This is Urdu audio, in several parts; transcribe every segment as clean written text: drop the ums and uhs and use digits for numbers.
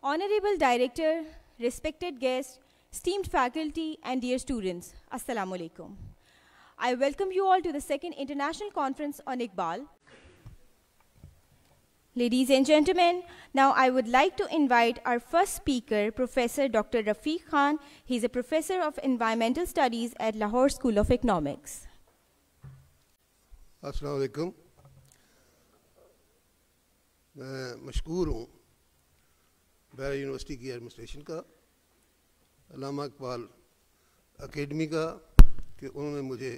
Honorable Director, respected guests, esteemed faculty, and dear students, Assalamu alaikum. I welcome you all to the second International Conference on Iqbal. Ladies and gentlemen, now I would like to invite our first speaker, Professor Dr. Rafiq Khan. He is a professor of environmental studies at Lahore School of Economics. السلام علیکم. میں مشکور ہوں بیرا یونیورسٹی کی ایڈمنسٹریشن کا، علامہ اقبال اکیڈمی کا، کہ انہوں نے مجھے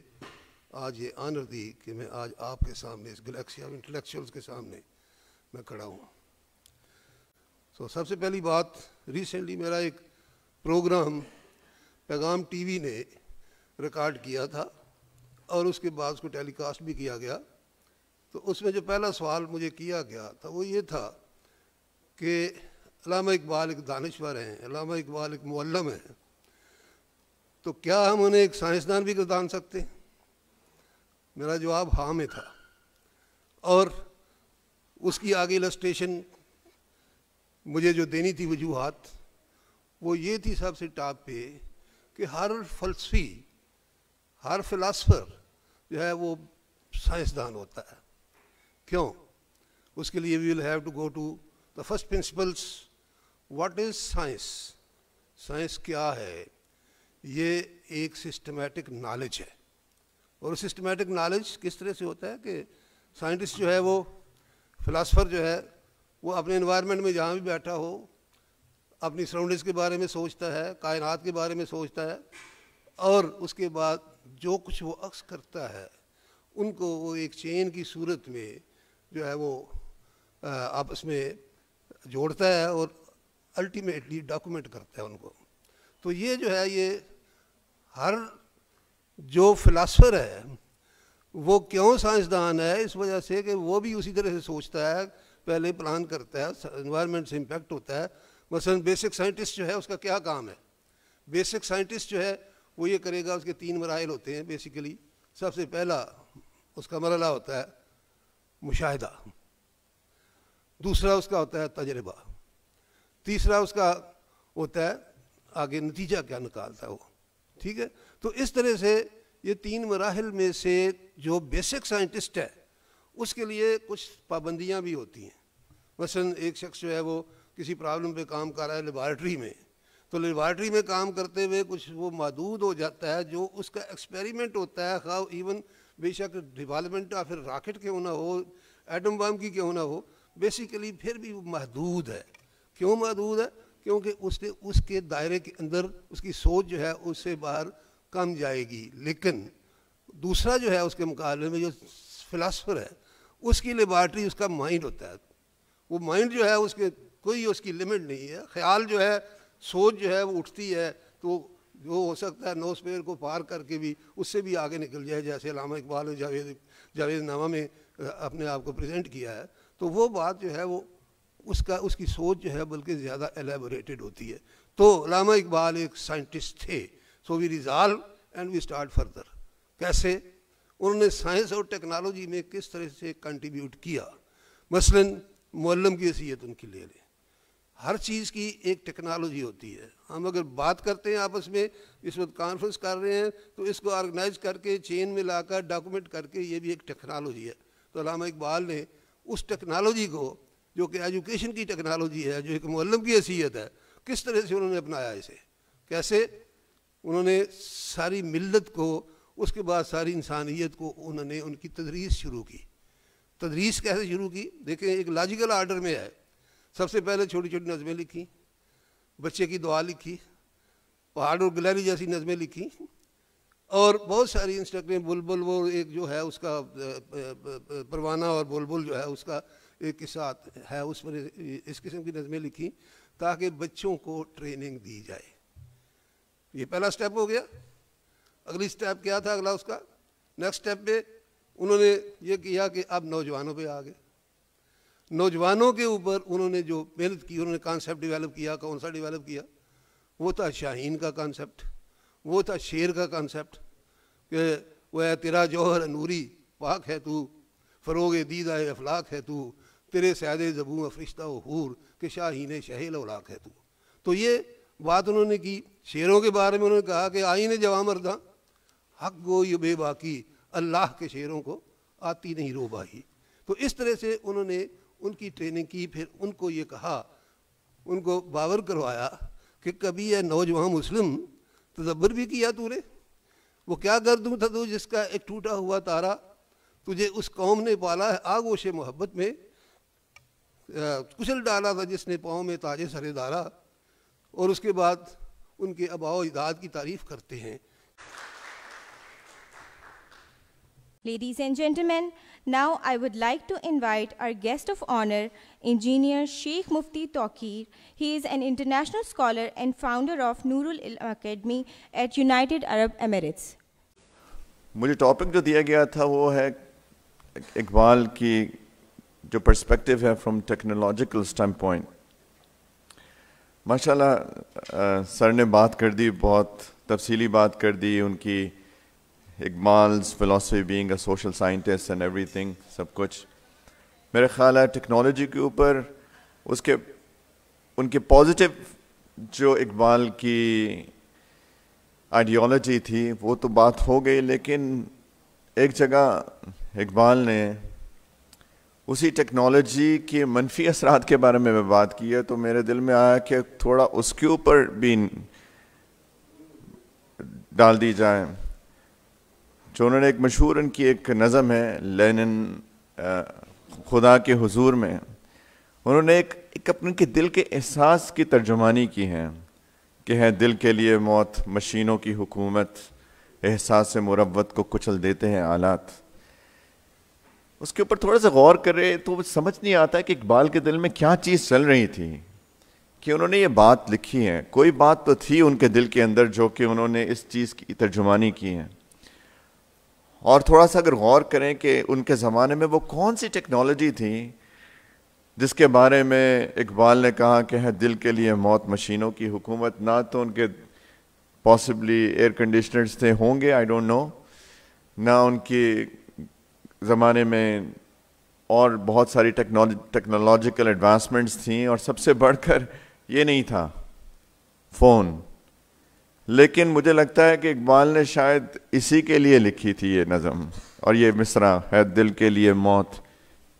آج یہ آنر دی کہ میں آج آپ کے سامنے اس گلیکسی آف انٹلیکچوئلس کے سامنے میں کھڑا ہوں. سب سے پہلی بات، ریسنٹلی میرا ایک پروگرام پیغام ٹی وی نے ریکارڈ کیا تھا اور اس کے بعد اس کو ٹیلی کاسٹ بھی کیا گیا. تو اس میں جو پہلا سوال مجھے کیا گیا تھا وہ یہ تھا کہ علامہ اقبال ایک دانشور ہیں، علامہ اقبال ایک معلم ہیں، تو کیا ہم انہیں ایک سائنسدان بھی گردان سکتے ہیں؟ میرا جواب ہاں میں تھا، اور اس کی آگے السٹریشن مجھے جو دینی تھی وجوہات وہ یہ تھی سب سے ٹاپ پہ کہ ہر فلسفی، ہر فلاسفر جو ہے وہ سائنسدان ہوتا ہے. کیوں؟ اس کے لیے we will have to go to the first principles. What is science? Science کیا ہے؟ یہ ایک سسٹمیٹک نالج ہے. اور سسٹمیٹک نالج کس طرح سے ہوتا ہے کہ سائنٹسٹ جو ہے وہ، فلاسفر جو ہے وہ اپنے انوائرمنٹ میں جہاں بھی بیٹھا ہو اپنی سراؤنڈنگس کے بارے میں سوچتا ہے، کائنات کے بارے میں سوچتا ہے، اور اس کے بعد جو کچھ وہ عکس کرتا ہے ان کو وہ ایک چین کی صورت میں جو ہے وہ آپس میں جوڑتا ہے اور الٹیمیٹلی ڈاکومنٹ کرتا ہے ان کو. تو یہ جو ہے یہ ہر جو فلاسفر ہے وہ کیوں سائنسدان ہے؟ اس وجہ سے کہ وہ بھی اسی طرح سے سوچتا ہے، پہلے پلان کرتا ہے، انوائرمنٹ سے امپیکٹ ہوتا ہے. مثلا بیسک سائنٹسٹ جو ہے اس کا کیا کام ہے؟ بیسک سائنٹسٹ جو ہے وہ یہ کرے گا، اس کے 3 مراحل ہوتے ہیں بیسیکلی. سب سے پہلا اس کا مرحلہ ہوتا ہے مشاہدہ، دوسرا اس کا ہوتا ہے تجربہ، تیسرا اس کا ہوتا ہے آگے نتیجہ کیا نکالتا ہے وہ. ٹھیک ہے؟ تو اس طرح سے یہ 3 مراحل میں سے جو بیسک سائنٹسٹ ہے اس کے لیے کچھ پابندیاں بھی ہوتی ہیں. مثلا ایک شخص جو ہے وہ کسی پرابلم پہ کام کر رہا ہے لیبارٹری میں، تو لیبارٹری میں کام کرتے ہوئے کچھ وہ محدود ہو جاتا ہے، جو اس کا ایکسپیریمنٹ ہوتا ہے، خواہ ایون بے شک ڈیولپمنٹ یا پھر راکٹ کیوں نہ ہو، ایٹم بم کی کیوں نہ ہو، بیسیکلی پھر بھی وہ محدود ہے. کیوں محدود ہے؟ کیونکہ اس کے دائرے کے اندر اس کی سوچ جو ہے اس سے باہر کم جائے گی. لیکن دوسرا جو ہے اس کے مقابلے میں جو فلاسفر ہے اس کی لیبارٹری اس کا مائنڈ ہوتا ہے. وہ مائنڈ جو ہے اس کے کوئی اس کی لمٹ نہیں ہے. خیال جو ہے، سوچ جو ہے وہ اٹھتی ہے تو جو ہو سکتا ہے نوسفیئر کو پار کر کے بھی اس سے بھی آگے نکل جائے، جیسے علامہ اقبال نے جاوید نامہ میں اپنے آپ کو پریزنٹ کیا ہے. تو وہ بات جو ہے وہ اس کی سوچ جو ہے بلکہ زیادہ ایلیبوریٹڈ ہوتی ہے. تو علامہ اقبال ایک سائنٹسٹ تھے. So we resolve and we start further. کیسے؟ انہوں نے سائنس اور ٹیکنالوجی میں کس طرح سے کنٹریبیوٹ کیا. مثلا معلم کی حیثیت ان کی لے لیں. ہر چیز کی ایک ٹیکنالوجی ہوتی ہے. ہم اگر بات کرتے ہیں آپس میں، اس وقت کانفرنس کر رہے ہیں، تو اس کو آرگنائز کر کے چین میں لا کر ڈاکومنٹ کر کے، یہ بھی ایک ٹیکنالوجی ہے. تو علامہ اقبال نے اس ٹیکنالوجی کو، جو کہ ایجوکیشن کی ٹیکنالوجی ہے، جو ایک معلم کی حیثیت ہے، کس طرح سے انہوں نے اپنایا اسے. کیسے؟ انہوں نے ساری ملت کو، اس کے بعد ساری انسانیت کو انہوں نے ان کی تدریس شروع کی. تدریس کیسے شروع کی؟ دیکھیں ایک لاجیکل آرڈر میں ہے. سب سے پہلے چھوٹی چھوٹی نظمیں لکھی، بچے کی دعا لکھی، پہاڑ اور گلہری جیسی نظمیں لکھی، اور بہت ساری انسٹرکٹیں. بلبل وہ ایک جو ہے اس کا پروانہ اور بلبل جو ہے اس کا ایک قصہ ہے، اس پر اس قسم کی نظمیں لکھی تاکہ بچوں کو ٹریننگ دی جائے. یہ پہلا سٹیپ ہو گیا. اگلی سٹیپ کیا تھا؟ اگلا اس کا نیکسٹ سٹیپ پہ انہوں نے یہ کیا کہ اب نوجوانوں پہ آ گئے. نوجوانوں کے اوپر انہوں نے جو محنت کی، انہوں نے کانسیپٹ ڈیولپ کیا. کون سا ڈیولپ کیا؟ وہ تھا شاہین کا کانسیپٹ، وہ تھا شیر کا کانسیپٹ کہ وہ ہے تیرا جوہر نوری پاک ہے تو، فروغ دیدہ افلاق ہے تو، تیرے سیاد زبوں فرشتہ و حور کہ شاہین شہیل اولاق ہے تو یہ بات انہوں نے کی. شعروں کے بارے میں انہوں نے کہا کہ آئین جواں مرداں حق گو یہ بے باقی اللہ کے شعروں کو آتی نہیں روباہی. تو اس طرح سے انہوں نے ان کی ٹریننگ کی. پھر ان کو یہ کہا, ان کو باور کروایا کہ کبھی یہ نوجوان مسلم تدبر بھی کیا تو نے, وہ کیا گردوں تھا تو جس کا ایک ٹوٹا ہوا تارا تجھے اس قوم نے پالا ہے, آگوش محبت میں کچل ڈالا تھا جس نے پاؤں میں تاج سر دارا. اور اس کے بعد ان کے آباء و اجداد کی تعریف کرتے ہیں. Ladies and gentlemen, now I would like to invite our guest of honor, Engineer Sheikh Mufti Tauqeer. He is an international scholar and founder of Nurul Ilm Academy at United Arab Emirates. مجھے ٹاپک جو دیا گیا تھا وہ ہے اقبال کی جو پرسپیکٹیو ہے فرام ٹیکنالوجیکل اسٹینڈ پوائنٹ. ماشاء اللہ سر نے بات کر دی, بہت تفصیلی بات کر دی ان کی, اقبال's philosophy being a social scientist and everything, سب کچھ. میرے خیال ہے ٹیکنالوجی کے اوپر ان کے پازیٹیو جو اقبال کی آئیڈیالوجی تھی وہ تو بات ہو گئی, لیکن ایک جگہ اقبال نے اسی ٹیکنالوجی کے منفی اثرات کے بارے میں بات کی ہے, تو میرے دل میں آیا کہ تھوڑا اس کے اوپر بھی ڈال دی جائے. جو انہوں نے ایک مشہور ان کی ایک نظم ہے لینن خدا کے حضور میں, انہوں نے ایک اپنے کے دل کے احساس کی ترجمانی کی ہے کہ ہے دل کے لیے موت مشینوں کی حکومت, احساس مروت کو کچل دیتے ہیں آلات. اس کے اوپر تھوڑا سا غور کرے تو سمجھ نہیں آتا کہ اقبال کے دل میں کیا چیز چل رہی تھی کہ انہوں نے یہ بات لکھی ہے. کوئی بات تو تھی ان کے دل کے اندر جو کہ انہوں نے اس چیز کی ترجمانی کی ہے. اور تھوڑا سا اگر غور کریں کہ ان کے زمانے میں وہ کون سی ٹیکنالوجی تھی جس کے بارے میں اقبال نے کہا کہ ہے دل کے لیے موت مشینوں کی حکومت. نہ تو ان کے پاسبلی ایئر کنڈیشنرز تھے, ہوں گے, آئی ڈونٹ نو, نہ ان کے زمانے میں اور بہت ساری ٹیکنالوجیکل ایڈوانسمنٹس تھیں, اور سب سے بڑھ کر یہ نہیں تھا فون. لیکن مجھے لگتا ہے کہ اقبال نے شاید اسی کے لیے لکھی تھی یہ نظم اور یہ مصرع ہے دل کے لیے موت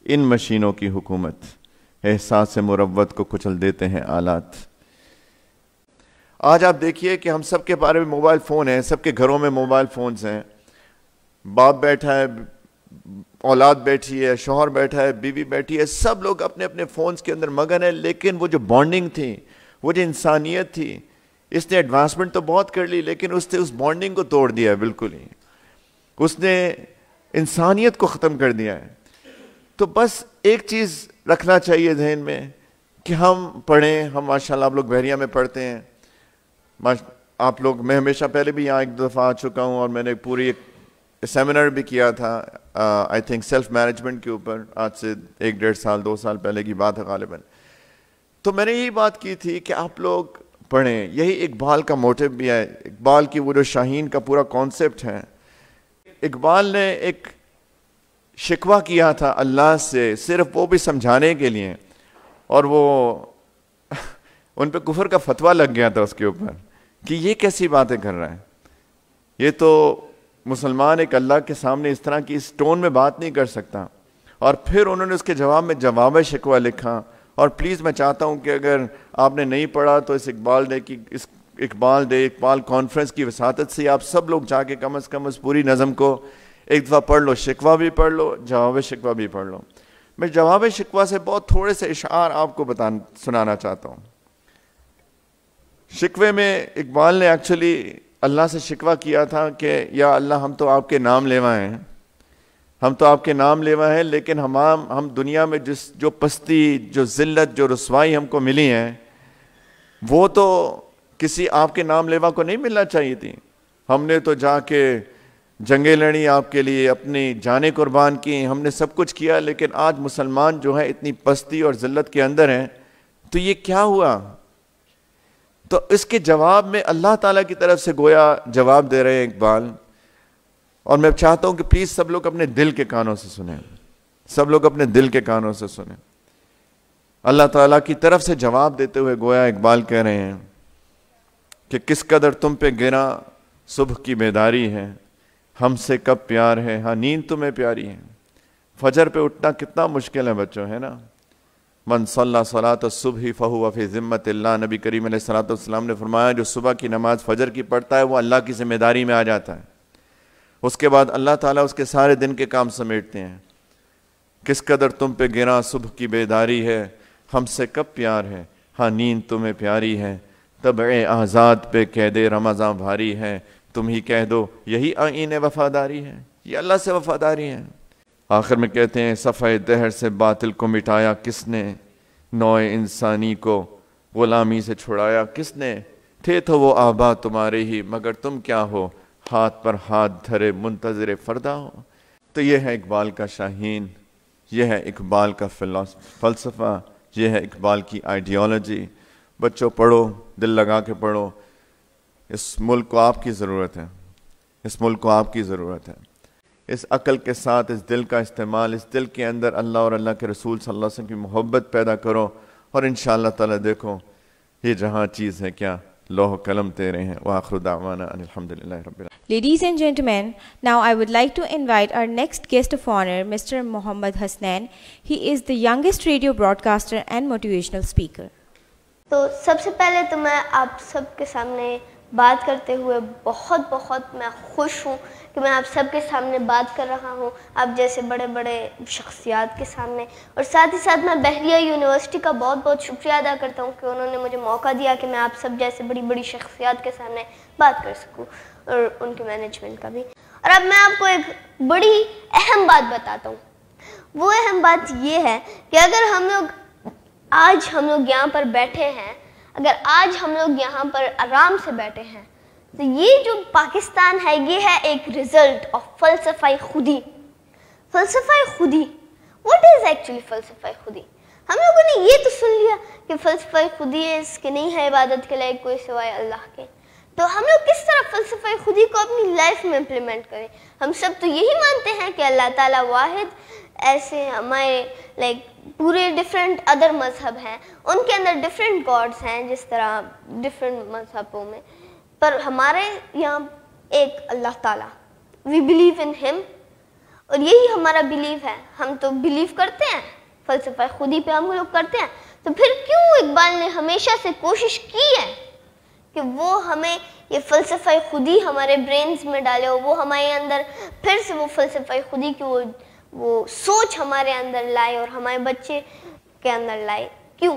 ان مشینوں کی حکومت, احساس مروت کو کچل دیتے ہیں آلات. آج آپ دیکھیے کہ ہم سب کے بارے میں موبائل فون ہیں, سب کے گھروں میں موبائل فونز ہیں. باپ بیٹھا ہے, اولاد بیٹھی ہے, شوہر بیٹھا ہے, بیوی بیٹھی ہے, سب لوگ اپنے اپنے فونز کے اندر مگن ہیں. لیکن وہ جو بانڈنگ تھی, وہ جو انسانیت تھی, اس نے ایڈوانسمنٹ تو بہت کر لی لیکن اس نے اس بانڈنگ کو توڑ دیا ہے بالکل ہی. اس نے انسانیت کو ختم کر دیا ہے. تو بس ایک چیز رکھنا چاہیے ذہن میں کہ ہم پڑھیں. ہم ماشاءاللہ آپ لوگ بحریہ میں پڑھتے ہیں, آپ لوگ, میں ہمیشہ پہلے بھی یہاں ایک دفعہ آ چکا ہوں اور میں نے پوری ایک سیمینر بھی کیا تھا آئی تھنک سیلف مینجمنٹ کے اوپر, آج سے 1-1.5 سال 2 سال پہلے کی بات ہے غالباً. تو میں نے یہی بات کی تھی کہ آپ لوگ پڑھیں. یہی اقبال کا موٹیو بھی ہے, اقبال کی وہ جو شاہین کا پورا کانسیپٹ ہے. اقبال نے ایک شکوہ کیا تھا اللہ سے, صرف وہ بھی سمجھانے کے لیے, اور وہ ان پہ کفر کا فتویٰ لگ گیا تھا اس کے اوپر کہ یہ کیسی باتیں کر رہا ہے, یہ تو مسلمان ایک اللہ کے سامنے اس طرح کی اس ٹون میں بات نہیں کر سکتا. اور پھر انہوں نے اس کے جواب میں جواب شکوہ لکھا. اور پلیز میں چاہتا ہوں کہ اگر آپ نے نہیں پڑھا تو اس اقبال کانفرنس کی وساطت سے آپ سب لوگ جا کے کم از کم اس پوری نظم کو ایک دفعہ پڑھ لو, شکوہ بھی پڑھ لو, جواب شکوہ بھی پڑھ لو. میں جواب شکوہ سے بہت تھوڑے سے اشعار آپ کو سنانا چاہتا ہوں. شکوے میں اقبال نے ایکچولی اللہ سے شکوہ کیا تھا کہ یا اللہ ہم تو آپ کے نام لیوا ہیں, ہم تو آپ کے نام لیوا ہیں, لیکن ہم دنیا میں جو پستی, جو ذلت, جو رسوائی ہم کو ملی ہیں وہ تو کسی آپ کے نام لیوا کو نہیں ملنا چاہیے تھی. ہم نے تو جا کے جنگیں لڑی آپ کے لیے, اپنی جانیں قربان کی, ہم نے سب کچھ کیا, لیکن آج مسلمان جو ہے اتنی پستی اور ذلت کے اندر ہیں, تو یہ کیا ہوا؟ تو اس کے جواب میں اللہ تعالیٰ کی طرف سے گویا جواب دے رہے ہیں اقبال. اور میں چاہتا ہوں کہ پلیز سب لوگ اپنے دل کے کانوں سے سنیں, سب لوگ اپنے دل کے کانوں سے سنیں. اللہ تعالیٰ کی طرف سے جواب دیتے ہوئے گویا اقبال کہہ رہے ہیں کہ کس قدر تم پہ گرا صبح کی بیداری ہے، ہم سے کب پیار ہے، ہاں نیند تمہیں پیاری ہے۔ فجر پہ اٹھنا کتنا مشکل ہے بچوں، ہے نا۔ من صلی صلاۃ الصبح فہو فی ذمۃ اللہ، نبی کریم علیہ الصلوۃ والسلام نے فرمایا جو صبح کی نماز فجر کی پڑھتا ہے وہ اللہ کی ذمہ داری میں آ جاتا ہے، اس کے بعد اللہ تعالیٰ اس کے سارے دن کے کام سمیٹتے ہیں۔ کس قدر تم پہ گرا صبح کی بیداری ہے، ہم سے کب پیار ہے، ہاں نیند تمہیں پیاری ہے۔ طبع آزاد پہ قید رمضاں بھاری ہے، تم ہی کہہ دو یہی آئین وفاداری ہے، یہ اللہ سے وفاداری ہے۔ آخر میں کہتے ہیں صفحہ دہر سے باطل کو مٹایا کس نے، نوع انسانی کو غلامی سے چھڑایا کس نے، تھے تو وہ آبا تمہارے ہی مگر تم کیا ہو، ہاتھ پر ہاتھ دھرے منتظر فردا ہو۔ تو یہ ہے اقبال کا شاہین، یہ ہے اقبال کا فلسفہ، یہ ہے اقبال کی آئیڈیالوجی۔ بچوں پڑھو، دل لگا کے پڑھو، اس ملک کو آپ کی ضرورت ہے، اس ملک کو آپ کی ضرورت ہے۔ اس عقل کے ساتھ اس دل کا استعمال، اس دل کے اندر اللہ اور اللہ کے رسول صلی اللہ علیہ وسلم کی محبت پیدا کرو، اور انشاءاللہ تعالی دیکھو یہ جہاں چیز ہے کیا، لوح و قلم تیرے ہیں۔ وآخر دعوانا ان الحمدللہ رب العالمین۔ Ladies and gentlemen, now I would like to invite our next guest of honor, Mr. Mohammad Hasnain. He is the youngest radio broadcaster and motivational speaker. تو سب سے پہلے تو میں آپ سب کے سامنے بات کرتے ہوئے بہت میں خوش ہوں کہ میں آپ سب کے سامنے بات کر رہا ہوں، آپ جیسے بڑے بڑے شخصیات کے سامنے، اور ساتھ ہی ساتھ میں بحریہ یونیورسٹی کا بہت شکریہ ادا کرتا ہوں کہ انہوں نے مجھے موقع دیا کہ میں آپ سب جیسے بڑی شخصیات کے سامنے بات کر سکوں، اور ان کے مینجمنٹ کا بھی۔ اور اب میں آپ کو ایک بڑی اہم بات بتاتا ہوں۔ وہ اہم بات یہ ہے کہ اگر آج ہم لوگ یہاں پر بیٹھے ہیں، اگر آج ہم لوگ یہاں پر آرام سے بیٹھے ہیں، تو یہ جو پاکستان ہے یہ ہے ایک رزلٹ آف فلسفہ خودی۔ فلسفہ خودی، واٹ از ایکچولی فلسفہ خودی؟ ہم لوگوں نے یہ تو سن لیا کہ فلسفہ خودی اس کے نہیں ہے عبادت کے لائق کوئی سوائے اللہ کے، تو ہم لوگ کس طرح فلسفہ خودی کو اپنی لائف میں امپلیمنٹ کریں؟ ہم سب تو یہی مانتے ہیں کہ اللہ تعالیٰ واحد، ایسے ہمارے پورے ڈفرینٹ ادر مذہب ہیں، ان کے اندر ڈفرینٹ گاڈس ہیں جس طرح ڈفرینٹ مذہبوں میں، پر ہمارے یہاں ایک اللہ تعالیٰ، وی بلیو ان ہم، اور یہی ہمارا بلیو ہے۔ ہم تو بلیو کرتے ہیں، فلسفہ خودی پہ ہم لوگ کرتے ہیں، تو پھر کیوں اقبال نے ہمیشہ سے کوشش کی ہے کہ وہ ہمیں یہ فلسفہ خودی ہمارے برینز میں ڈالے، اور وہ ہمارے اندر پھر سے وہ فلسفہ خودی کی وہ سوچ ہمارے اندر لائے اور ہمارے بچے کے اندر لائے۔ کیوں؟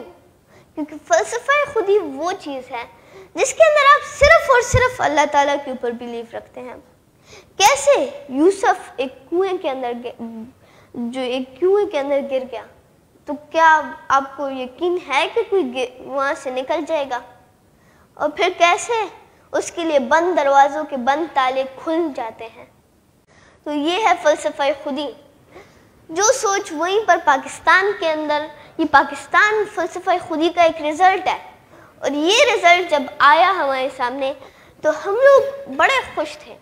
کیونکہ فلسفہ خودی وہ چیز ہے جس کے اندر آپ صرف اور صرف اللہ تعالیٰ کے اوپر بلیو رکھتے ہیں۔ کیسے یوسف ایک کنویں کے اندر گر گیا، تو کیا آپ کو یقین ہے کہ کوئی وہاں سے نکل جائے گا؟ اور پھر کیسے اس کے لیے بند دروازوں کے بند تالے کھل جاتے ہیں؟ تو یہ ہے فلسفہ خودی۔ جو سوچ وہیں پر پاکستان کے اندر، یہ پاکستان فلسفہ خودی کا ایک رزلٹ ہے، اور یہ رزلٹ جب آیا ہمارے سامنے تو ہم لوگ بڑے خوش تھے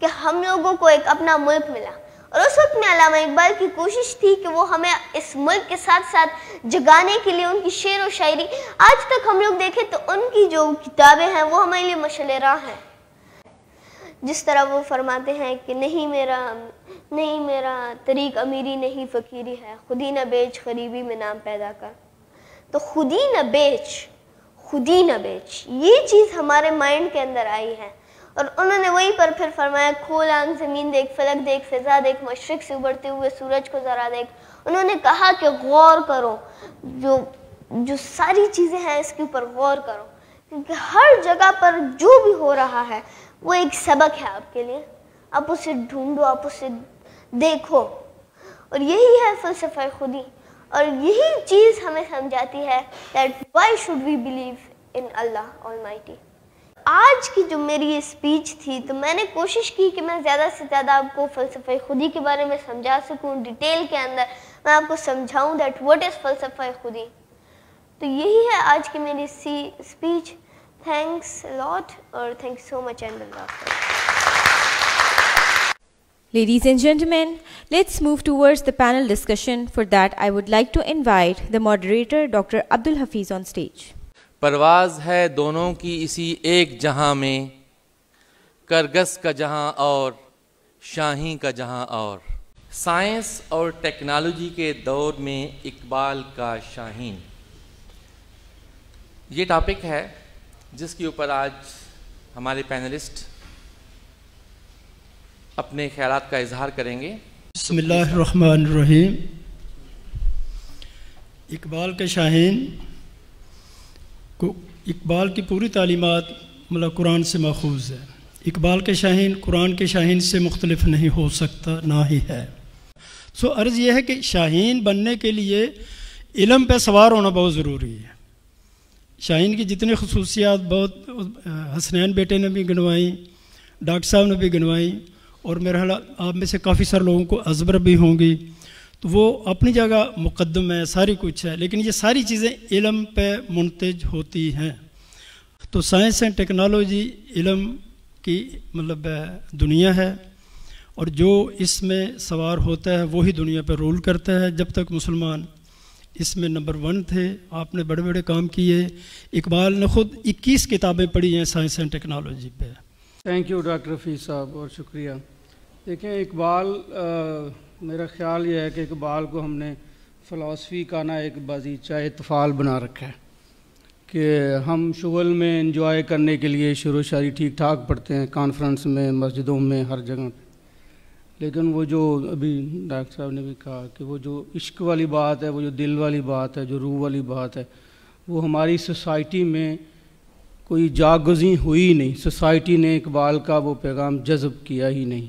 کہ ہم لوگوں کو ایک اپنا ملک ملا۔ اور اس وقت میں علامہ اقبال کی کوشش تھی کہ وہ ہمیں اس ملک کے ساتھ ساتھ جگانے کے لیے ان کی شعر و شاعری، آج تک ہم لوگ دیکھیں تو ان کی جو کتابیں ہیں وہ ہمارے لیے مشعل راہ ہیں۔ جس طرح وہ فرماتے ہیں کہ نہیں میرا طریق امیری نہیں فقیری ہے، خودی نہ بیچ غریبی میں نام پیدا کر۔ تو خودی نہ بیچ یہ چیز ہمارے مائنڈ کے اندر آئی ہے، اور انہوں نے وہیں پر پھر فرمایا کھول آنکھ زمین دیکھ، فلک دیکھ، فضا دیکھ، مشرق سے ابھرتے ہوئے سورج کو ذرا دیکھ۔ انہوں نے کہا کہ غور کرو، جو ساری چیزیں ہیں اس کے اوپر غور کرو، کیونکہ ہر جگہ پر جو بھی ہو رہا ہے وہ ایک سبق ہے آپ کے لیے، آپ اسے ڈھونڈو، آپ اسے دیکھو۔ اور یہی ہے فلسفہ خودی، اور یہی چیز ہمیں سمجھاتی ہے that why should we believe in Allah Almighty۔ آج کی جو میری یہ اسپیچ تھی تو میں نے کوشش کی کہ میں زیادہ سے زیادہ آپ کو فلسفہ خودی کے بارے میں سمجھا سکوں، ڈیٹیل کے اندر میں آپ کو سمجھاؤں that what is فلسفہ خودی۔ تو یہی ہے آج کی میری اسپیچ۔ تھینکس لاٹ، اور thank you so much and Allah حافظ۔ Ladies and gentlemen, let's move towards the panel discussion. For that, I would like to invite the moderator, Dr. Abdul Hafiz, on stage. پرواز ہے دونوں کی اسی ایک جہاں میں، کرگس کا جہاں اور شاہین کا جہاں اور، سائنس اور ٹیکنالوجی کے دور میں اقبال کا شاہین، یہ ٹاپک ہے جس کے اوپر آج ہمارے پینلسٹ اپنے خیالات کا اظہار کریں گے. بسم اللہ الرحمن الرحیم. اقبال کے شاہین کو، اقبال کی پوری تعلیمات مطلب قرآن سے ماخوذ ہے. اقبال کے شاہین قرآن کے شاہین سے مختلف نہیں ہو سکتا، نہ ہی ہے. عرض یہ ہے کہ شاہین بننے کے لیے علم پہ سوار ہونا بہت ضروری ہے. شاہین کی جتنی خصوصیات بہت حسنین بیٹے نے بھی گنوائیں، ڈاکٹر صاحب نے بھی گنوائیں، اور میرا خیال آپ میں سے کافی سارے لوگوں کو ازبر بھی ہوں گی، تو وہ اپنی جگہ مقدم ہے، ساری کچھ ہے، لیکن یہ ساری چیزیں علم پہ منتج ہوتی ہیں. تو سائنس اینڈ ٹیکنالوجی علم کی مطلب دنیا ہے، اور جو اس میں سوار ہوتا ہے وہی دنیا پہ رول کرتا ہے. جب تک مسلمان اس میں نمبر 1 تھے، آپ نے بڑے بڑے کام کیے. اقبال نے خود 21 کتابیں پڑھی ہیں سائنس اینڈ ٹیکنالوجی پہ. تھینک یو ڈاکٹر رفیع صاحب، اور شکریہ. دیکھیں اقبال، میرا خیال یہ ہے کہ اقبال کو ہم نے فلاسفی کا نا ایک باغیچہ اطفال بنا رکھا ہے کہ ہم شغل میں انجوائے کرنے کے لیے شعر و شاعری ٹھیک ٹھاک پڑھتے ہیں، کانفرنس میں، مسجدوں میں، ہر جگہ پہ. لیکن وہ جو ابھی ڈاکٹر صاحب نے بھی کہا کہ وہ جو عشق والی بات ہے، وہ جو دل والی بات ہے، جو روح والی بات ہے، وہ ہماری سوسائٹی میں کوئی جاگزیں ہوئی نہیں. سوسائٹی نے اقبال کا وہ پیغام جذب کیا ہی نہیں.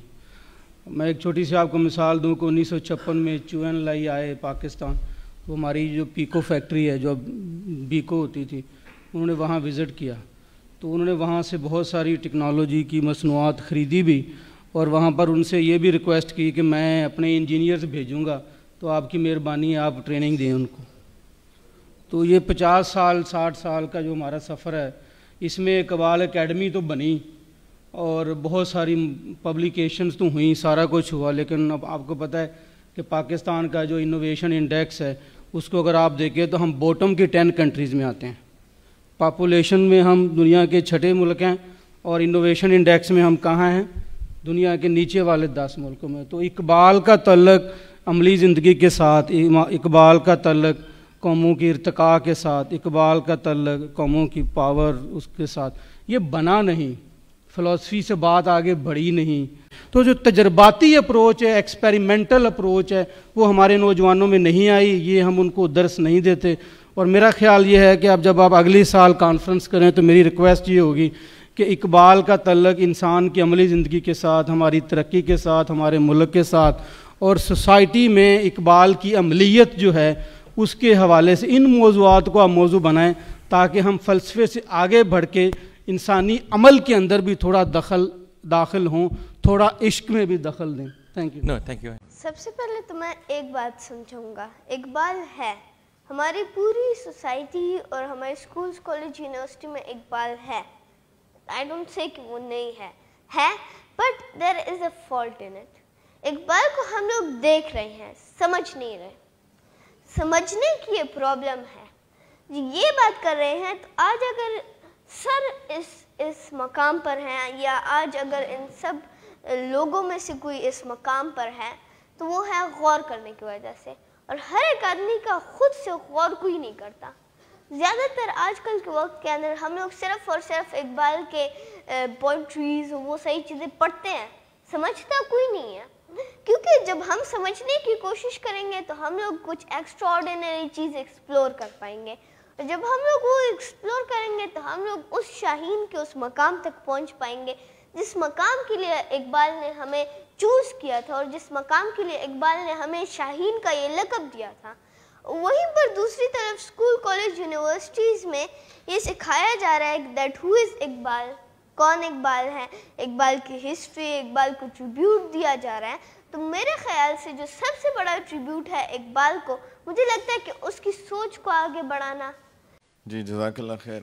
میں ایک چھوٹی سی آپ کو مثال دوں کہ 1956 میں چوئن لائی آئے پاکستان. وہ ہماری جو پیکو فیکٹری ہے، جو اب بیکو ہوتی تھی، انہوں نے وہاں وزٹ کیا. تو انہوں نے وہاں سے بہت ساری ٹیکنالوجی کی مصنوعات خریدی بھی، اور وہاں پر ان سے یہ بھی ریکویسٹ کی کہ میں اپنے انجینئرز بھیجوں گا، تو آپ کی مہربانی ہے آپ ٹریننگ دیں ان کو. تو یہ 50 سال 60 سال کا جو ہمارا سفر ہے، اس میں اقبال اکیڈمی تو بنی اور بہت ساری پبلیکیشنز تو ہوئیں، سارا کچھ ہوا. لیکن اب آپ کو پتہ ہے کہ پاکستان کا جو انوویشن انڈیکس ہے، اس کو اگر آپ دیکھیں تو ہم باٹم کی 10 کنٹریز میں آتے ہیں. پاپولیشن میں ہم دنیا کے 6 ملک ہیں، اور انوویشن انڈیکس میں ہم کہاں ہیں؟ دنیا کے نیچے والے 10 ملکوں میں. تو اقبال کا تعلق عملی زندگی کے ساتھ، اقبال کا تعلق قوموں کی ارتقاء کے ساتھ، اقبال کا تعلق قوموں کی پاور اس کے ساتھ یہ بنا نہیں. فلسفی سے بات آگے بڑھی نہیں. تو جو تجرباتی اپروچ ہے، ایکسپیریمنٹل اپروچ ہے، وہ ہمارے نوجوانوں میں نہیں آئی. یہ ہم ان کو درس نہیں دیتے. اور میرا خیال یہ ہے کہ اب جب آپ اگلی سال کانفرنس کریں تو میری ریکویسٹ یہ ہوگی کہ اقبال کا تعلق انسان کی عملی زندگی کے ساتھ، ہماری ترقی کے ساتھ، ہمارے ملک کے ساتھ، اور سوسائٹی میں اقبال کی عملیت جو ہے اس کے حوالے سے ان موضوعات کو آپ موضوع بنائیں، تاکہ ہم فلسفے سے آگے بڑھ کے انسانی عمل کے اندر بھی تھوڑا داخل ہوں، تھوڑا عشق میں بھی دخل دیں. Thank you. Thank you. سب سے پہلے تو میں ایک بات سمجھاؤں گا، اقبال ہے ہماری پوری سوسائٹی اور ہمارے اسکولز، کالج، یونیورسٹی میں اقبال ہے. آئی ڈونٹ سے کہ وہ نہیں ہے but there is a fault in it. Iqbal کو ہم لوگ دیکھ رہے ہیں، سمجھ نہیں رہے. سمجھنے کی یہ پرابلم ہے. یہ بات کر رہے ہیں تو آج اگر سر اس مقام پر ہیں، یا آج اگر ان سب لوگوں میں سے کوئی اس مقام پر ہے، تو وہ ہے غور کرنے کی وجہ سے. اور ہر ایک آدمی کا خود سے غور کوئی نہیں کرتا. زیادہ تر آج کل کے وقت کے اندر ہم لوگ صرف اور صرف اقبال کے پوئٹریز، وہ صحیح چیزیں پڑھتے ہیں، سمجھتا کوئی نہیں ہے. کیونکہ جب ہم سمجھنے کی کوشش کریں گے تو ہم لوگ کچھ ایکسٹرا آرڈینری چیز ایکسپلور کر پائیں گے. اور جب ہم لوگ وہ ایکسپلور کریں گے تو ہم لوگ اس شاہین کے اس مقام تک پہنچ پائیں گے جس مقام کے لیے اقبال نے ہمیں چوز کیا تھا، اور جس مقام کے لیے اقبال نے ہمیں شاہین کا یہ لقب دیا تھا. وہیں پر دوسری طرف اسکول، کالج، یونیورسٹیز میں یہ سکھایا جا رہا ہے دیٹ ہو از اقبال، کون اقبال ہے، اقبال کی ہسٹری، اقبال کو ٹریبیوٹ دیا جا رہا ہے. تو میرے خیال سے جو سب سے بڑا ٹریبیوٹ ہے اقبال کو، مجھے لگتا ہے کہ اس کی سوچ کو آگے بڑھانا. جی جزاک اللہ خیر.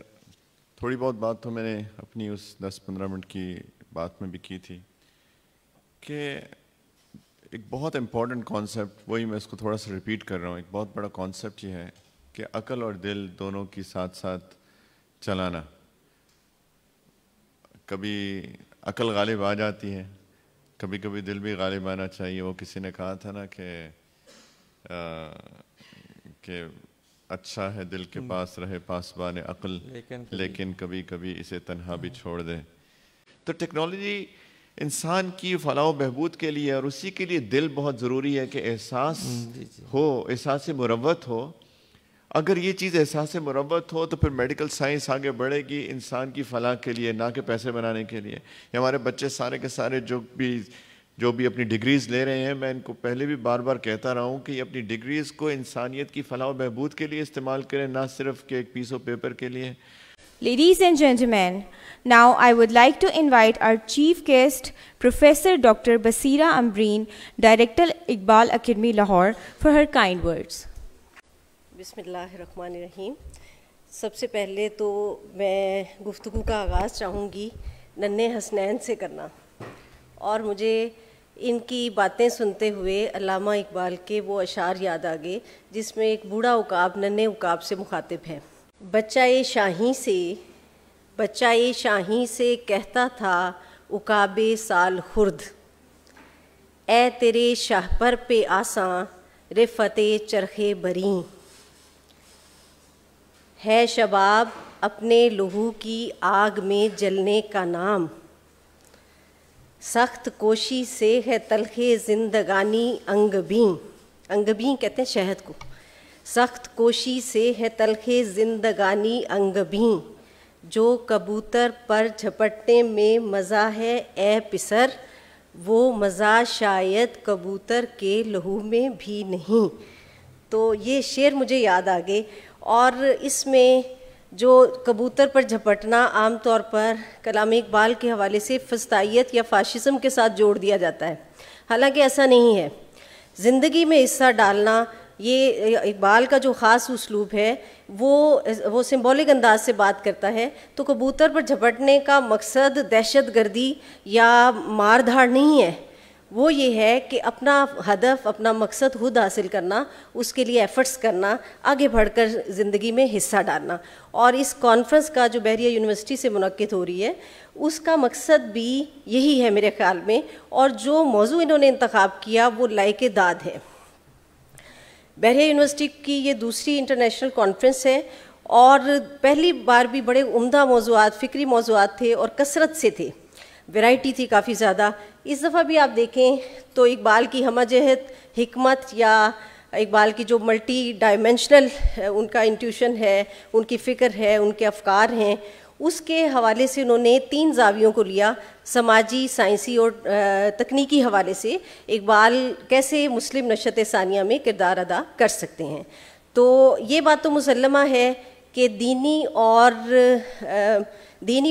تھوڑی بہت بات تو میں نے اپنی اس 10-15 منٹ کی بات میں بھی کی تھی کہ ایک بہت امپورٹنٹ کانسیپٹ، وہی میں اس کو تھوڑا سا ریپیٹ کر رہا ہوں، ایک بہت بڑا کانسیپٹ یہ ہے کہ عقل اور دل دونوں کی ساتھ ساتھ چلانا. کبھی عقل غالب آ جاتی ہے، کبھی کبھی دل بھی غالب آنا چاہیے. وہ کسی نے کہا تھا نا کہ اچھا ہے دل کے پاس رہے پاسبان عقل، لیکن کبھی کبھی اسے تنہا بھی چھوڑ دے. تو ٹیکنالوجی انسان کی فلاح و بہبود کے لیے، اور اسی کے لیے دل بہت ضروری ہے کہ احساس ہو، احساس مروت ہو. اگر یہ چیز احساس مروت ہو تو پھر میڈیکل سائنس آگے بڑھے گی انسان کی فلاح کے لیے، نہ کہ پیسے بنانے کے لیے. یہ ہمارے بچے سارے کے سارے جو بھی اپنی ڈگریز لے رہے ہیں، میں ان کو پہلے بھی بار بار کہتا رہا ہوں کہ یہ اپنی ڈگریز کو انسانیت کی فلاح و بہبود کے لیے استعمال کریں، نہ صرف کہ ایک پیس آف پیپر کے لیے. Ladies and gentlemen, now I would like to invite our chief guest, Professor Dr. Basira Ambreen, Director Iqbal Academy Lahore, for her kind words. بسم اللہ الرحمن الرحیم. سب سے پہلے تو میں گفتگو کا آغاز چاہوں گی ننھے حسنین سے کرنا، اور مجھے ان کی باتیں سنتے ہوئے علامہ اقبال کے وہ اشعار یاد آ گئے جس میں ایک بوڑھا عقاب ننھے عقاب سے مخاطب ہے. بچہ شاہی سے کہتا تھا عقاب سال خرد، اے تیرے شاہپر پہ آساں رفت چرخ بریں. ہے شباب اپنے لہو کی آگ میں جلنے کا نام، سخت کوشی سے ہے تلخ زندگانی انگبیں. انگبیں کہتے ہیں شہد کو. سخت کوشی سے ہے تلخ زندگانی انگبیں، جو کبوتر پر جھپٹنے میں مزہ ہے اے پسر، وہ مزہ شاید کبوتر کے لہو میں بھی نہیں. تو یہ شعر مجھے یاد آ گئے. اور اس میں جو کبوتر پر جھپٹنا عام طور پر کلام اقبال کے حوالے سے فسطائیت یا فاشزم کے ساتھ جوڑ دیا جاتا ہے، حالانکہ ایسا نہیں ہے. زندگی میں حصہ ڈالنا یہ اقبال کا جو خاص اسلوب ہے، وہ سمبولک انداز سے بات کرتا ہے. تو کبوتر پر جھپٹنے کا مقصد دہشت گردی یا مار دھاڑ نہیں ہے، وہ یہ ہے کہ اپنا ہدف، اپنا مقصد خود حاصل کرنا، اس کے لیے ایفرٹس کرنا، آگے بڑھ کر زندگی میں حصہ ڈالنا. اور اس کانفرنس کا جو بحریہ یونیورسٹی سے منعقد ہو رہی ہے، اس کا مقصد بھی یہی ہے میرے خیال میں. اور جو موضوع انہوں نے انتخاب کیا وہ لائق داد ہے. بحریہ یونیورسٹی کی یہ دوسری انٹرنیشنل کانفرنس ہے، اور پہلی بار بھی بڑے عمدہ موضوعات، فکری موضوعات تھے اور کثرت سے تھے، ویرائٹی تھی کافی زیادہ. اس دفعہ بھی آپ دیکھیں تو اقبال کی ہمہ جہت حکمت، یا اقبال کی جو ملٹی ڈائمینشنل ان کا انٹیوشن ہے، ان کی فکر ہے، ان کے افکار ہیں، اس کے حوالے سے انہوں نے 3 زاویوں کو لیا. سماجی، سائنسی اور تکنیکی حوالے سے اقبال کیسے مسلم نشأت ثانیہ میں کردار ادا کر سکتے ہیں. تو یہ بات تو مسلمہ ہے کہ دینی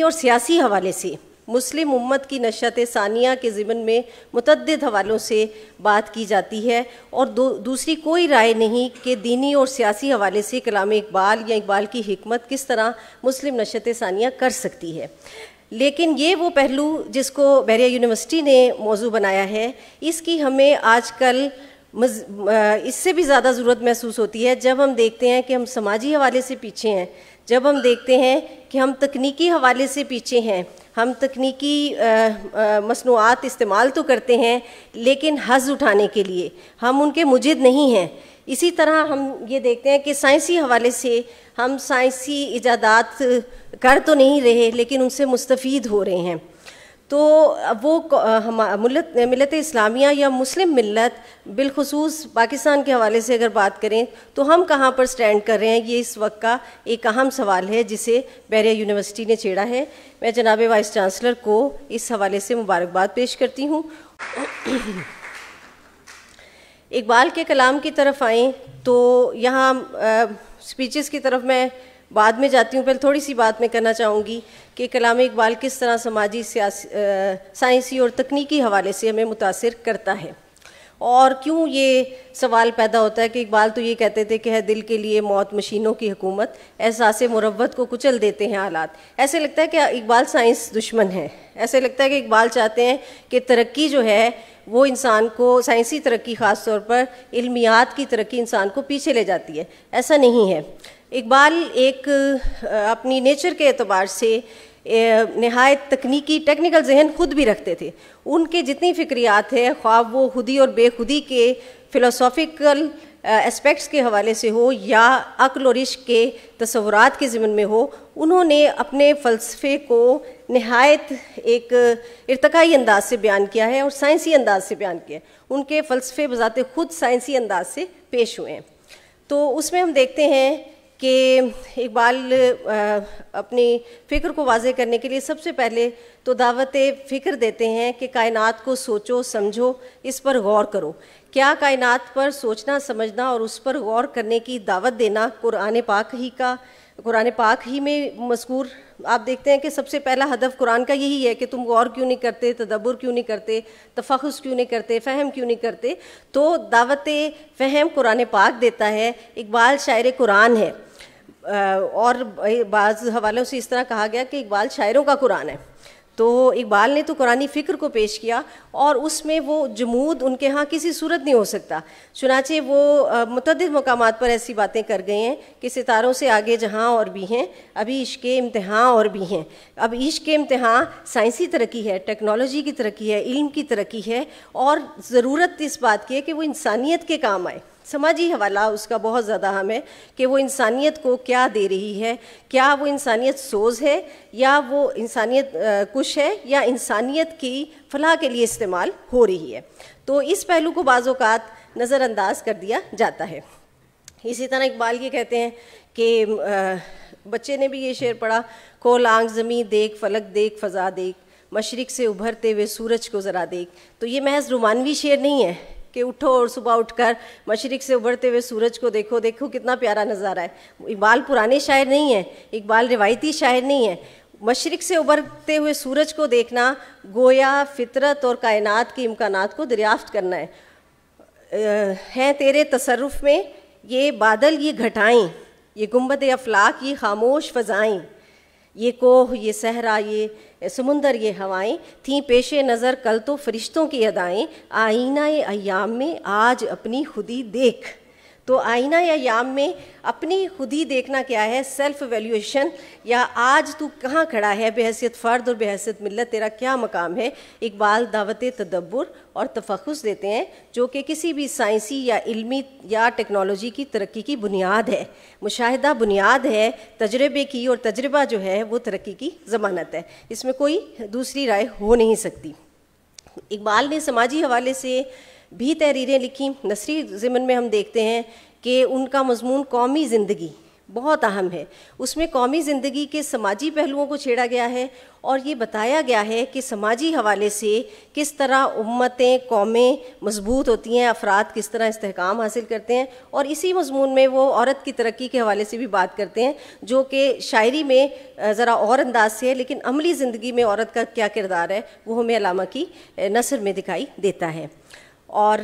اور سیاسی حوالے سے مسلم امت کی نشأت ثانیہ کے ضمن میں متعدد حوالوں سے بات کی جاتی ہے، اور دوسری کوئی رائے نہیں کہ دینی اور سیاسی حوالے سے کلام اقبال یا اقبال کی حکمت کس طرح مسلم نشأت ثانیہ کر سکتی ہے. لیکن یہ وہ پہلو جس کو بحریہ یونیورسٹی نے موضوع بنایا ہے، اس کی ہمیں آج کل اس سے بھی زیادہ ضرورت محسوس ہوتی ہے جب ہم دیکھتے ہیں کہ ہم سماجی حوالے سے پیچھے ہیں، جب ہم دیکھتے ہیں کہ ہم تکنیکی حوالے سے پیچھے ہیں. ہم تکنیکی مصنوعات استعمال تو کرتے ہیں لیکن حظ اٹھانے کے لیے، ہم ان کے مجد نہیں ہیں. اسی طرح ہم یہ دیکھتے ہیں کہ سائنسی حوالے سے ہم سائنسی ایجادات کر تو نہیں رہے لیکن ان سے مستفید ہو رہے ہیں. تو وہ ملت اسلامیہ یا مسلم ملت بالخصوص پاکستان کے حوالے سے اگر بات کریں تو ہم کہاں پر سٹینڈ کر رہے ہیں، یہ اس وقت کا ایک اہم سوال ہے جسے بحریہ یونیورسٹی نے چھیڑا ہے. میں جناب وائس چانسلر کو اس حوالے سے مبارکباد پیش کرتی ہوں. اقبال کے کلام کی طرف آئیں تو یہاں سپیچز کی طرف میں بعد میں جاتی ہوں. پہلے تھوڑی سی بات میں کرنا چاہوں گی کہ کلام اقبال کس طرح سماجی، سائنسی اور تکنیکی حوالے سے ہمیں متاثر کرتا ہے، اور کیوں یہ سوال پیدا ہوتا ہے کہ اقبال تو یہ کہتے تھے کہ ہے دل کے لیے موت مشینوں کی حکومت، احساس مروت کو کچل دیتے ہیں حالات. ایسے لگتا ہے کہ اقبال سائنس دشمن ہے، ایسے لگتا ہے کہ اقبال چاہتے ہیں کہ ترقی جو ہے وہ انسان کو سائنسی ترقی خاص طور پر علمیات کی ترقی انسان کو پیچھے لے جاتی ہے، ایسا نہیں ہے۔ اقبال ایک اپنی نیچر کے اعتبار سے نہایت ٹیکنیکل ذہن خود بھی رکھتے تھے۔ ان کے جتنی فکریات ہیں، خواہ وہ خودی اور بے خودی کے فلسافیکل اسپیکٹس کے حوالے سے ہو یا عقل اور عشق کے تصورات کے ضمن میں ہو، انہوں نے اپنے فلسفے کو نہایت ایک ارتقائی انداز سے بیان کیا ہے اور سائنسی انداز سے بیان کیا ہے۔ ان کے فلسفے بذات خود سائنسی انداز سے پیش ہوئے ہیں۔ تو اس میں ہم دیکھتے ہیں کہ اقبال اپنی فکر کو واضح کرنے کے لیے سب سے پہلے تو دعوت فکر دیتے ہیں کہ کائنات کو سوچو، سمجھو، اس پر غور کرو۔ کیا کائنات پر سوچنا، سمجھنا اور اس پر غور کرنے کی دعوت دینا قرآن پاک ہی میں مذکور؟ آپ دیکھتے ہیں کہ سب سے پہلا ہدف قرآن کا یہی ہے کہ تم غور کیوں نہیں کرتے، تدبر کیوں نہیں کرتے، تفحص کیوں نہیں کرتے، فہم کیوں نہیں کرتے؟ تو دعوت فہم قرآن پاک دیتا ہے۔ اقبال شاعر قرآن ہے، اور بعض حوالوں سے اس طرح کہا گیا کہ اقبال شاعروں کا قرآن ہے۔ تو اقبال نے تو قرآنی فکر کو پیش کیا، اور اس میں وہ جمود ان کے ہاں کسی صورت نہیں ہو سکتا۔ چنانچہ وہ متعدد مقامات پر ایسی باتیں کر گئے ہیں کہ ستاروں سے آگے جہاں اور بھی ہیں، ابھی عشق امتحان اور بھی ہیں۔ اب عشق امتحان سائنسی ترقی ہے، ٹیکنالوجی کی ترقی ہے، علم کی ترقی ہے، اور ضرورت اس بات کی ہے کہ وہ انسانیت کے کام آئے۔ سماجی حوالہ اس کا بہت زیادہ اہم ہے کہ وہ انسانیت کو کیا دے رہی ہے، کیا وہ انسانیت سوز ہے یا وہ انسانیت کش ہے یا انسانیت کی فلاح کے لیے استعمال ہو رہی ہے۔ تو اس پہلو کو بعض اوقات نظر انداز کر دیا جاتا ہے۔ اسی طرح اقبال یہ کہتے ہیں کہ بچے نے بھی یہ شعر پڑھا، کھول آنکھ زمیں دیکھ، فلک دیکھ، فضا دیکھ، مشرق سے ابھرتے ہوئے سورج کو ذرا دیکھ۔ تو یہ محض رومانوی شعر نہیں ہے کہ اٹھو اور صبح اٹھ کر مشرق سے ابھرتے ہوئے سورج کو دیکھو، دیکھو کتنا پیارا نظارہ ہے۔ اقبال پرانے شاعر نہیں ہیں، اقبال روایتی شاعر نہیں ہیں۔ مشرق سے ابھرتے ہوئے سورج کو دیکھنا گویا فطرت اور کائنات کے امکانات کو دریافت کرنا ہے۔ ہیں تیرے تصرف میں یہ بادل، یہ گھٹائیں، یہ گنبد افلاک، یہ خاموش فضائیں، یہ کوہ، یہ صحرا، یہ سمندر، یہ ہوائیں، تھیں پیش نظر کل تو فرشتوں کی ادائیں، آئینہ ایام میں آج اپنی خودی دیکھ۔ تو آئینہ ایام میں اپنی خودی دیکھنا کیا ہے؟ سیلف ایویلیویشن، یا آج تو کہاں کھڑا ہے بے حیثیت فرد اور بے حیثیت ملت، تیرا کیا مقام ہے؟ اقبال دعوت تدبر اور تفحص دیتے ہیں، جو کہ کسی بھی سائنسی یا علمی یا ٹیکنالوجی کی ترقی کی بنیاد ہے۔ مشاہدہ بنیاد ہے، تجربے کی، اور تجربہ جو ہے وہ ترقی کی ضمانت ہے۔ اس میں کوئی دوسری رائے ہو نہیں سکتی۔ اقبال نے سماجی حوالے سے بھی تحریریں لکھی۔ نثری ضمن میں ہم دیکھتے ہیں کہ ان کا مضمون قومی زندگی بہت اہم ہے۔ اس میں قومی زندگی کے سماجی پہلوؤں کو چھیڑا گیا ہے، اور یہ بتایا گیا ہے کہ سماجی حوالے سے کس طرح امتیں، قومیں مضبوط ہوتی ہیں، افراد کس طرح استحکام حاصل کرتے ہیں۔ اور اسی مضمون میں وہ عورت کی ترقی کے حوالے سے بھی بات کرتے ہیں، جو کہ شاعری میں ذرا اور انداز سے ہے، لیکن عملی زندگی میں عورت کا کیا کردار ہے وہ ہمیں علامہ کی نثر میں دکھائی دیتا ہے۔ اور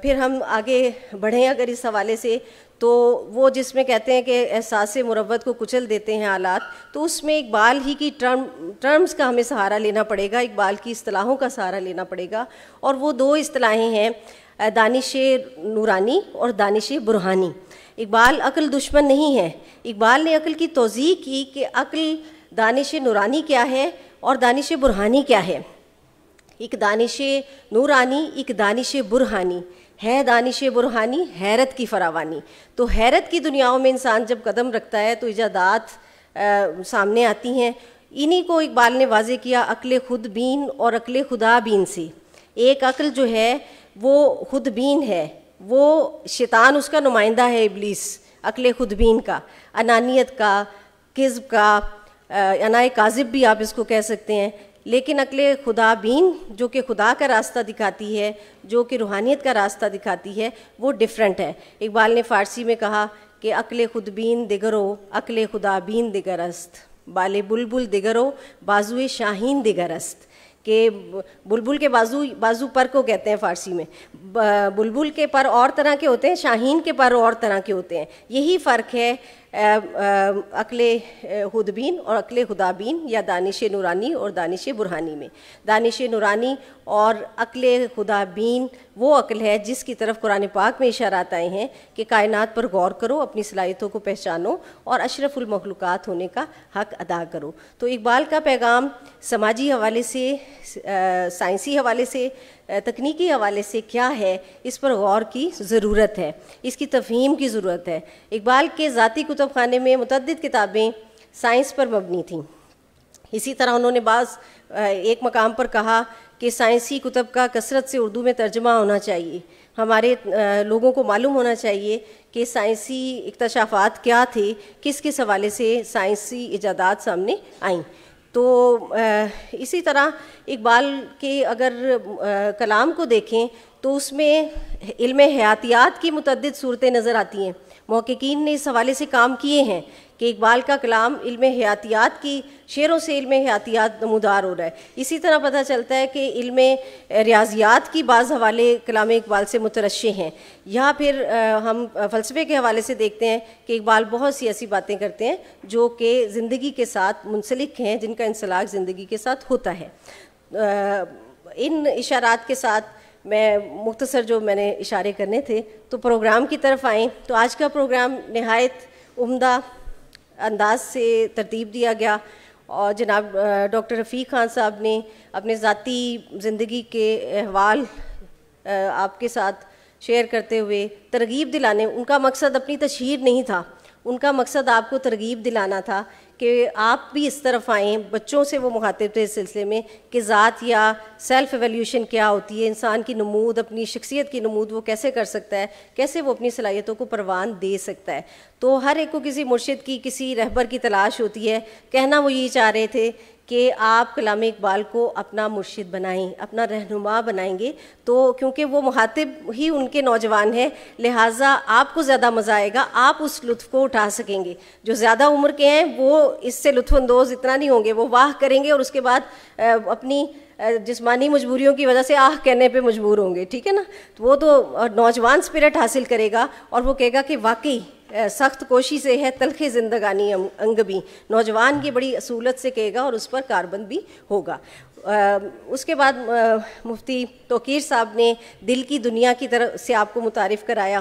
پھر ہم آگے بڑھیں اگر اس حوالے سے، تو وہ جس میں کہتے ہیں کہ احساس مروت کو کچل دیتے ہیں حالات، تو اس میں اقبال ہی کی ٹرمز کا ہمیں سہارا لینا پڑے گا، اقبال کی اصطلاحوں کا سہارا لینا پڑے گا۔ اور وہ دو اصطلاحیں ہیں، دانش نورانی اور دانش برہانی۔ اقبال عقل دشمن نہیں ہے۔ اقبال نے عقل کی توضیح کی کہ عقل دانش نورانی کیا ہے اور دانش برہانی کیا ہے۔ ایک دانش نورانی، ایک دانش برہانی ہے۔ دانش برہانی حیرت کی فراوانی۔ تو حیرت کی دنیاؤں میں انسان جب قدم رکھتا ہے تو ایجادات سامنے آتی ہیں۔ انہی کو اقبال نے واضح کیا عقل خود بین اور عقل خدا بین سے۔ ایک عقل جو ہے وہ خود بین ہے، وہ شیطان اس کا نمائندہ ہے، ابلیس، عقل خود بین کا، انانیت کا، کذب کا، انائے کاذب بھی آپ اس کو کہہ سکتے ہیں۔ لیکن عقل خدا بین جو کہ خدا کا راستہ دکھاتی ہے، جو کہ روحانیت کا راستہ دکھاتی ہے، وہ ڈیفرنٹ ہے۔ اقبال نے فارسی میں کہا کہ عقل خود بین دگرو، عقل خدا بین دگر است، بال بلبل دگرو، بازوئے شاہین دگر است۔ کہ بلبل کے بازو پر کو کہتے ہیں فارسی میں، بلبل کے پر اور طرح کے ہوتے ہیں، شاہین کے پر اور طرح کے ہوتے ہیں۔ یہی فرق ہے عقل خودبین اور عقل خدابین یا دانش نورانی اور دانش برہانی میں. دانش نورانی اور عقل خدابین وہ عقل ہے جس کی طرف قرآن پاک میں اشارات آئے ہیں کہ کائنات پر غور کرو, اپنی صلاحیتوں کو پہچانو اور اشرف المخلوقات ہونے کا حق ادا کرو. تو اقبال کا پیغام سماجی حوالے سے, سائنسی حوالے سے, تکنیکی حوالے سے کیا ہے, اس پر غور کی ضرورت ہے, اس کی تفہیم کی ضرورت ہے. اقبال کے ذاتی کتب خانے میں متعدد کتابیں سائنس پر مبنی تھیں. اسی طرح انہوں نے بعض ایک مقام پر کہا کہ سائنسی کتب کا کثرت سے اردو میں ترجمہ ہونا چاہیے. ہمارے لوگوں کو معلوم ہونا چاہیے کہ سائنسی اکتشافات کیا تھے, کس کس حوالے سے سائنسی ایجادات سامنے آئیں. تو اسی طرح اقبال کے اگر کلام کو دیکھیں تو اس میں علم حیاتیات کی متعدد صورتیں نظر آتی ہیں. محققین نے اس حوالے سے کام کیے ہیں کہ اقبال کا کلام علم حیاتیات کی شعروں سے علم حیاتیات نمودار ہو رہا ہے. اسی طرح پتہ چلتا ہے کہ علم ریاضیات کی بعض حوالے کلام اقبال سے مترشح ہیں. یا پھر ہم فلسفے کے حوالے سے دیکھتے ہیں کہ اقبال بہت سی ایسی باتیں کرتے ہیں جو کہ زندگی کے ساتھ منسلک ہیں, جن کا انسلاک زندگی کے ساتھ ہوتا ہے. ان اشارات کے ساتھ میں مختصر جو میں نے اشارے کرنے تھے تو پروگرام کی طرف آئیں. تو آج کا پروگرام نہایت عمدہ انداز سے ترتیب دیا گیا اور جناب ڈاکٹر رفیق خان صاحب نے اپنے ذاتی زندگی کے احوال آپ کے ساتھ شیئر کرتے ہوئے ترغیب دلانے, ان کا مقصد اپنی تشہیر نہیں تھا, ان کا مقصد آپ کو ترغیب دلانا تھا کہ آپ بھی اس طرف آئیں. بچوں سے وہ مخاطب تھے اس سلسلے میں کہ ذات یا سیلف ایویلیوشن کیا ہوتی ہے, انسان کی نمود, اپنی شخصیت کی نمود وہ کیسے کر سکتا ہے, کیسے وہ اپنی صلاحیتوں کو پروان دے سکتا ہے. تو ہر ایک کو کسی مرشد کی, کسی رہبر کی تلاش ہوتی ہے. کہنا وہ یہی چاہ رہے تھے کہ آپ کلام اقبال کو اپنا مرشد بنائیں, اپنا رہنما بنائیں گے تو کیونکہ وہ مخاطب ہی ان کے نوجوان ہیں, لہٰذا آپ کو زیادہ مزہ آئے گا, آپ اس لطف کو اٹھا سکیں گے. جو زیادہ عمر کے ہیں وہ اس سے لطف اندوز اتنا نہیں ہوں گے, وہ واہ کریں گے اور اس کے بعد اپنی جسمانی مجبوریوں کی وجہ سے آہ کہنے پہ مجبور ہوں گے, ٹھیک ہے نا. تو وہ تو نوجوان اسپرٹ حاصل کرے گا اور وہ کہے گا کہ واقعی سخت کوشی سے ہے تلخ زندگانی انگ بھی. نوجوان یہ بڑی اصولت سے کہے گا اور اس پر کاربند بھی ہوگا. اس کے بعد مفتی توقیر صاحب نے دل کی دنیا کی طرف سے آپ کو متعارف کرایا,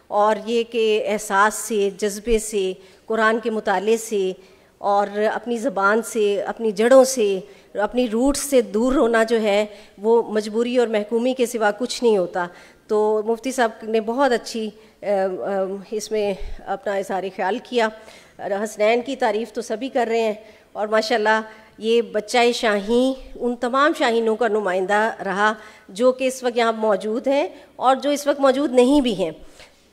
اور یہ کہ احساس سے, جذبے سے, قرآن کے مطالعے سے اور اپنی زبان سے, اپنی جڑوں سے, اپنی روٹ سے دور ہونا جو ہے وہ مجبوری اور محکومی کے سوا کچھ نہیں ہوتا. تو مفتی صاحب نے بہت اچھی اس میں اپنا اظہار خیال کیا. حسنین کی تعریف تو سبھی کر رہے ہیں اور ماشاءاللہ یہ بچہ شاہین ان تمام شاہینوں کا نمائندہ رہا جو کہ اس وقت یہاں موجود ہیں اور جو اس وقت موجود نہیں بھی ہیں.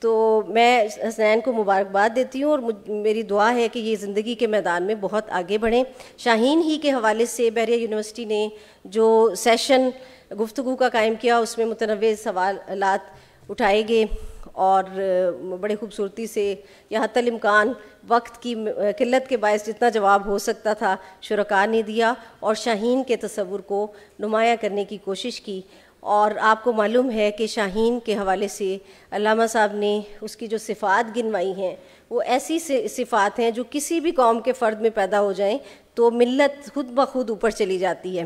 تو میں حسنین کو مبارکباد دیتی ہوں اور میری دعا ہے کہ یہ زندگی کے میدان میں بہت آگے بڑھیں. شاہین ہی کے حوالے سے بحریہ یونیورسٹی نے جو سیشن گفتگو کا قائم کیا اس میں متنوع سوالات اٹھائے گئے اور بڑے خوبصورتی سے یہاں حتی الامکان وقت کی قلت کے باعث جتنا جواب ہو سکتا تھا شرکاء نے دیا اور شاہین کے تصور کو نمایاں کرنے کی کوشش کی. اور آپ کو معلوم ہے کہ شاہین کے حوالے سے علامہ صاحب نے اس کی جو صفات گنوائی ہیں وہ ایسی صفات ہیں جو کسی بھی قوم کے فرد میں پیدا ہو جائیں تو ملت خود بخود اوپر چلی جاتی ہے.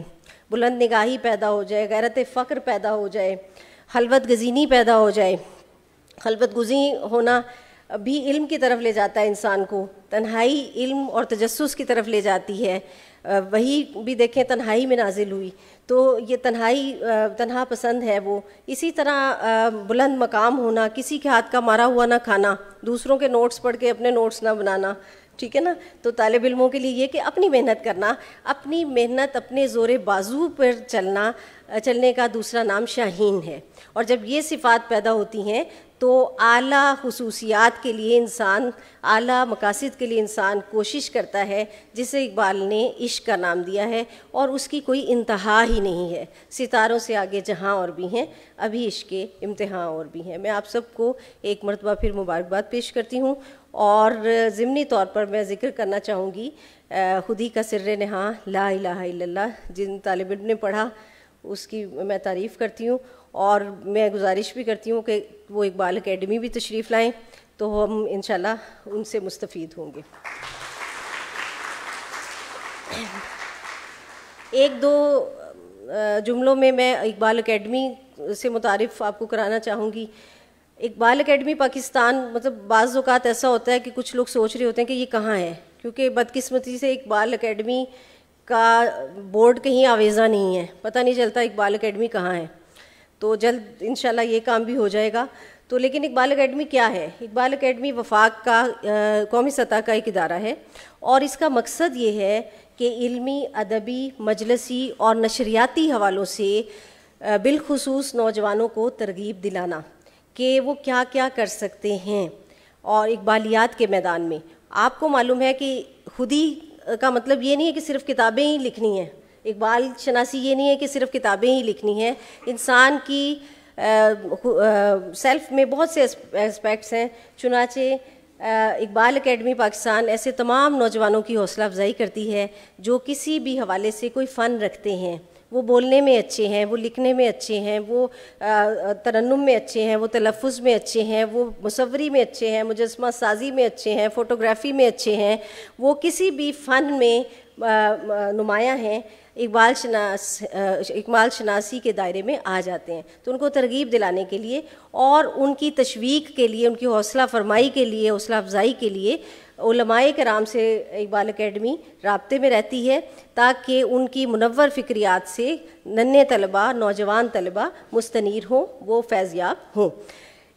بلند نگاہی پیدا ہو جائے, غیرت فقر پیدا ہو جائے, خلوت گزینی پیدا ہو جائے. خلوت گزین ہونا بھی علم کی طرف لے جاتا ہے انسان کو, تنہائی علم اور تجسس کی طرف لے جاتی ہے. وہی بھی دیکھیں تنہائی میں نازل ہوئی تو یہ تنہائی تنہا پسند ہے وہ. اسی طرح بلند مقام ہونا, کسی کے ہاتھ کا مارا ہوا نہ کھانا, دوسروں کے نوٹس پڑھ کے اپنے نوٹس نہ بنانا, ٹھیک ہے نا. تو طالب علموں کے لیے یہ کہ اپنی محنت کرنا, اپنی محنت اپنے زور بازو پر چلنے کا دوسرا نام شاہین ہے. اور جب یہ صفات پیدا ہوتی ہیں تو اعلیٰ خصوصیات کے لیے انسان, اعلیٰ مقاصد کے لیے انسان کوشش کرتا ہے جسے اقبال نے عشق کا نام دیا ہے اور اس کی کوئی انتہا ہی نہیں ہے. ستاروں سے آگے جہاں اور بھی ہیں, ابھی عشق کے امتحان اور بھی ہیں. میں آپ سب کو ایک مرتبہ پھر مبارکباد پیش کرتی ہوں اور ضمنی طور پر میں ذکر کرنا چاہوں گی خودی کا سر نہاں لا الہ الا اللہ. جن طالب علم نے پڑھا اس کی میں تعریف کرتی ہوں اور میں گزارش بھی کرتی ہوں کہ وہ اقبال اکیڈمی بھی تشریف لائیں تو ہم انشاءاللہ ان سے مستفید ہوں گے. ایک دو جملوں میں اقبال اکیڈمی سے متعارف آپ کو کرانا چاہوں گی. اقبال اکیڈمی پاکستان مطلب بعض اوقات ایسا ہوتا ہے کہ کچھ لوگ سوچ رہے ہوتے ہیں کہ یہ کہاں ہے, کیونکہ بدقسمتی سے اقبال اکیڈمی کا بورڈ کہیں آویزہ نہیں ہے, پتہ نہیں چلتا اقبال اکیڈمی کہاں ہے. تو جلد انشاءاللہ یہ کام بھی ہو جائے گا. تو لیکن اقبال اکیڈمی کیا ہے؟ اقبال اکیڈمی وفاق کا قومی سطح کا ایک ادارہ ہے, اور اس کا مقصد یہ ہے کہ علمی, ادبی, مجلسی اور نشریاتی حوالوں سے بالخصوص نوجوانوں کو ترغیب دلانا کہ وہ کیا کیا کر سکتے ہیں. اور اقبالیات کے میدان میں آپ کو معلوم ہے کہ خودی کا مطلب یہ نہیں ہے کہ صرف کتابیں ہی لکھنی ہیں. اقبال شناسی یہ نہیں ہے کہ صرف کتابیں ہی لکھنی ہیں. انسان کی سیلف میں بہت سے اسپیکٹس ہیں. چنانچہ اقبال اکیڈمی پاکستان ایسے تمام نوجوانوں کی حوصلہ افزائی کرتی ہے جو کسی بھی حوالے سے کوئی فن رکھتے ہیں. وہ بولنے میں اچھے ہیں, وہ لکھنے میں اچھے ہیں, وہ ترنم میں اچھے ہیں, وہ تلفظ میں اچھے ہیں, وہ مصوری میں اچھے ہیں, مجسمہ سازی میں اچھے ہیں, فوٹوگرافی میں اچھے ہیں, وہ کسی بھی فن میں نمایاں ہیں. اقبال شناسی کے دائرے میں آ جاتے ہیں. تو ان کو ترغیب دلانے کے لیے اور ان کی تشویق کے لیے, ان کی حوصلہ فرمائی کے لیے, حوصلہ افزائی کے لیے علماء کرام سے اقبال اکیڈمی رابطے میں رہتی ہے, تاکہ ان کی منور فکریات سے ننھے طلباء, نوجوان طلباء مستنیر ہوں, وہ فیضیاب ہوں.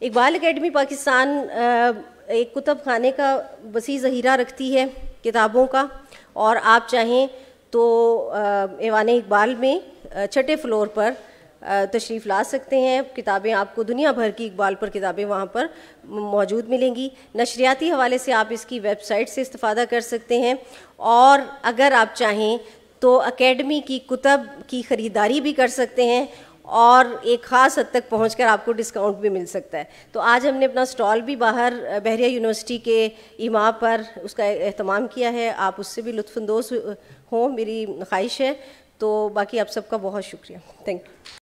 اقبال اکیڈمی پاکستان ایک کتب خانے کا وسیع ذخیرہ رکھتی ہے کتابوں کا, اور آپ چاہیں تو ایوان اقبال میں چھٹے فلور پر تشریف لا سکتے ہیں. کتابیں آپ کو دنیا بھر کی اقبال پر کتابیں وہاں پر موجود ملیں گی. نشریاتی حوالے سے آپ اس کی ویب سائٹ سے استفادہ کر سکتے ہیں, اور اگر آپ چاہیں تو اکیڈمی کی کتب کی خریداری بھی کر سکتے ہیں, اور ایک خاص حد تک پہنچ کر آپ کو ڈسکاؤنٹ بھی مل سکتا ہے. تو آج ہم نے اپنا سٹال بھی باہر بحریہ یونیورسٹی کے ایما پر اس کا اہتمام کیا ہے, آپ اس سے بھی لطف اندوز ہوں, میری خواہش ہے. تو باقی آپ سب کا بہت شکریہ. Thank you.